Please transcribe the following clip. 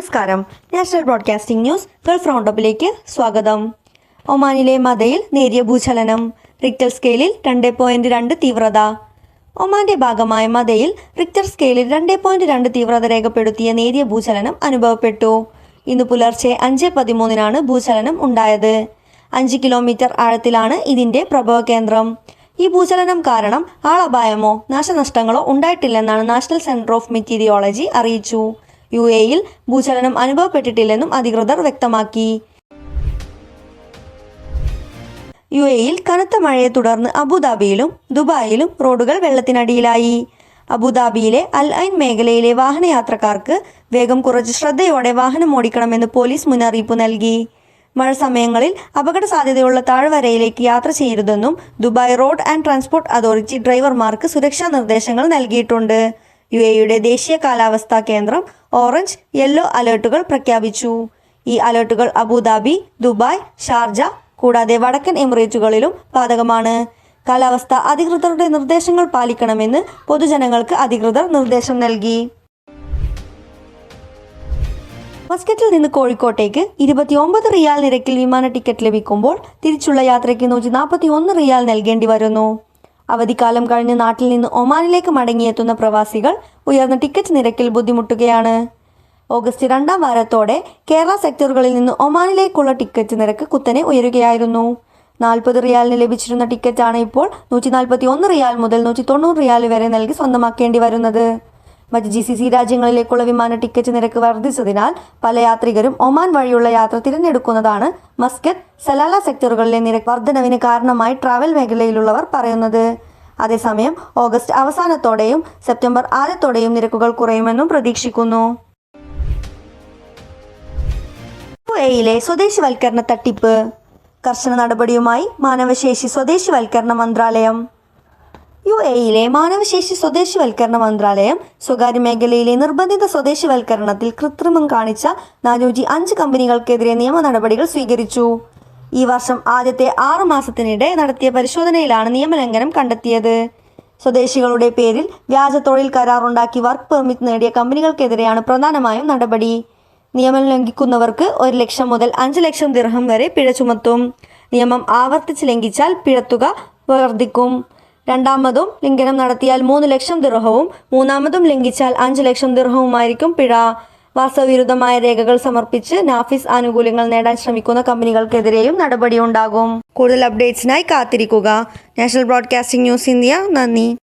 നമസ്കാരം. National broadcasting news Gulf റൗണ്ടപ്പിലേക്ക് സ്വാഗതം. ഒമാനിലെ മദയിൽ നേരിയ ഭൂചലനം. റിക്ടർ സ്കെയിലിൽ 2.2 തീവ്രത. ഒമാന്റെ ഭാഗമായ മദയിൽ റിക്ടർ സ്കെയിലിൽ 2.2 തീവ്രത രേഖപ്പെടുത്തിയ നേരിയ ഭൂചലനം അനുഭവപ്പെട്ടു. ഇന്ന് പുലർച്ചെ 5:13 ഭൂചലനം ഉണ്ടായത്. 5 കിലോമീറ്റർ ആഴത്തിലാണ് ഇതിന്റെ പ്രഭവ കേന്ദ്രം. ഈ ഭൂചലനം കാരണം ആളപായമോ നാശനഷ്ടങ്ങളോ ഉണ്ടായിട്ടില്ലെന്നാണ് നാഷണൽ സെന്റർ ഓഫ് മെറ്റീരിയോളജി അറിയിച്ചു. UAE-യിൽ ഭൂചലനം അനുഭവപ്പെട്ടിട്ടില്ലെന്നും അധികൃതർ വ്യക്തമാക്കി. UAE-യിൽ കനത്ത മഴയെ തുടർന്ന് അബുദാബിയിലും ദുബായിലും റോഡുകൾ വെള്ളത്തിനടിയിലായി. അബുദാബിയിലെ അൽ ഐൻ മേഖലയിലെ വാഹനയാത്രക്കാർക്ക് വേഗം കുറച്ച് ശ്രദ്ധയോടെ വാഹനം ഓടിക്കണമെന്ന് പോലീസ് മുന്നറിയിപ്പ് നൽകി. മഴ സമയങ്ങളിൽ അപകട സാധ്യതയുള്ള താഴ്വരയിലേക്ക് യാത്ര ചെയ്യരുതെന്നും Dubai road and transport authority ഡ്രൈവർമാർക്ക് സുരക്ഷാ നിർദ്ദേശങ്ങൾ നൽകിയിട്ടുണ്ട്. UAE-യുടെ ദേശീയ കാലാവസ്ഥാ കേന്ദ്രം ഓറഞ്ച്, യെല്ലോ അലേർട്ടുകൾ പ്രഖ്യാപിച്ചു. ഈ അലേർട്ടുകൾ അബുദാബി, ദുബായ്, ഷാർജ കൂടാതെ വടക്കൻ എമിറേറ്റുകളിലും ബാധകമാണ്. കാലാവസ്ഥാ അധികൃതരുടെ നിർദ്ദേശങ്ങൾ പാലിക്കണമെന്ന് പൊതുജനങ്ങൾക്ക് അധികൃതർ നിർദ്ദേശം നൽകി. മസ്കറ്റിൽ നിന്ന് കോഴിക്കോട്ടേക്ക് 29 റിയാൽ നിരക്കിൽ വിമാന ടിക്കറ്റ് ലഭിക്കുമ്പോൾ തിരിച്ചുള്ള യാത്രയ്ക്ക് 141 റിയാൽ നൽകേണ്ടി വരുന്നു. അവധിക്കാലം കഴിഞ്ഞ് നാട്ടിൽ നിന്ന് ഒമാനിലേക്ക് മടങ്ങിയെത്തുന്ന പ്രവാസികൾ ഉയർന്ന ടിക്കറ്റ് നിരക്കിൽ ബുദ്ധിമുട്ടുകയാണ്. ഓഗസ്റ്റ് 2ാം വാരത്തോടെ കേരള സെക്ടറുകളിൽ നിന്ന് ഒമാനിലേക്കുള്ള ടിക്കറ്റ് നിരക്ക് കുത്തനെ ഉയരുകയായിരുന്നു. 40 റിയാലിന് ലഭിച്ചിരുന്ന ടിക്കറ്റാണ് ഇപ്പോൾ 141 റിയാൽ മുതൽ 190 റിയാൽ വരെ നൽകി സ്വന്തമാക്കേണ്ടി വരുന്നത്. മറ്റ് GCC രാജ്യങ്ങളിലേക്കുള്ള വിമാന ടിക്കറ്റ് നിരക്ക് വർദ്ധിച്ചതിനാൽ പല യാത്രികരും ഒമാൻ വഴിയുള്ള യാത്ര തിരഞ്ഞെടുക്കുന്നതാണ് മസ്കറ്റ്, സലാല സെക്ടറുകളിലെ നിരക്ക് വർധനവിന് കാരണമായി ട്രാവൽ മേഖലയിലുള്ളവർ പറയുന്നത്. അതേസമയം ഓഗസ്റ്റ് അവസാനത്തോടെയും സെപ്റ്റംബർ ആദ്യത്തോടെയും നിരക്കുകൾ കുറയുമെന്നും പ്രതീക്ഷിക്കുന്നു. UAE-യിലെ സ്വദേശിവൽക്കരണ തട്ടിപ്പ്. കർശന നടപടിയുമായി മാനവശേഷി സ്വദേശിവൽക്കരണ മന്ത്രാലയം. UAE-യിലെ മാനവശേഷി സ്വദേശിവൽക്കരണ മന്ത്രാലയം സ്വകാര്യ മേഖലയിലെ നിർബന്ധിത സ്വദേശിവൽക്കരണത്തിൽ കൃത്രിമം കാണിച്ച 405 കമ്പനികൾക്കെതിരെ നിയമ നടപടികൾ സ്വീകരിച്ചു. ഈ വർഷം ആദ്യത്തെ 6 മാസത്തിനിടെ നടത്തിയ പരിശോധനയിലാണ് നിയമലംഘനം കണ്ടെത്തിയത്. സ്വദേശികളുടെ പേരിൽ വ്യാജ തൊഴിൽ കരാറുണ്ടാക്കി വർക്ക് പെർമിറ്റ് നേടിയ കമ്പനികൾക്കെതിരെയാണ് പ്രധാനമായും നടപടി. നിയമം ലംഘിക്കുന്നവർക്ക് 1 ലക്ഷം മുതൽ 5 ലക്ഷം ദിർഹം വരെ പിഴ ചുമത്തും. നിയമം ആവർത്തിച്ച് ലംഘിച്ചാൽ പിഴത്തുക വർദ്ധിക്കും. രണ്ടാമതും ലംഘനം നടത്തിയാൽ 3 ലക്ഷം ദിർഹവും മൂന്നാമതും ലംഘിച്ചാൽ 5 ലക്ഷം ദിർഹവുമായിരിക്കും പിഴ. വാസ്തവവിരുദ്ധമായ രേഖകൾ സമർപ്പിച്ച് നാഫിസ് ആനുകൂല്യങ്ങൾ നേടാൻ ശ്രമിക്കുന്ന കമ്പനികൾക്കെതിരെയും നടപടിയുണ്ടാകും. കൂടുതൽ അപ്ഡേറ്റ്സിനായി കാത്തിരിക്കുക. National broadcasting news India. നന്ദി.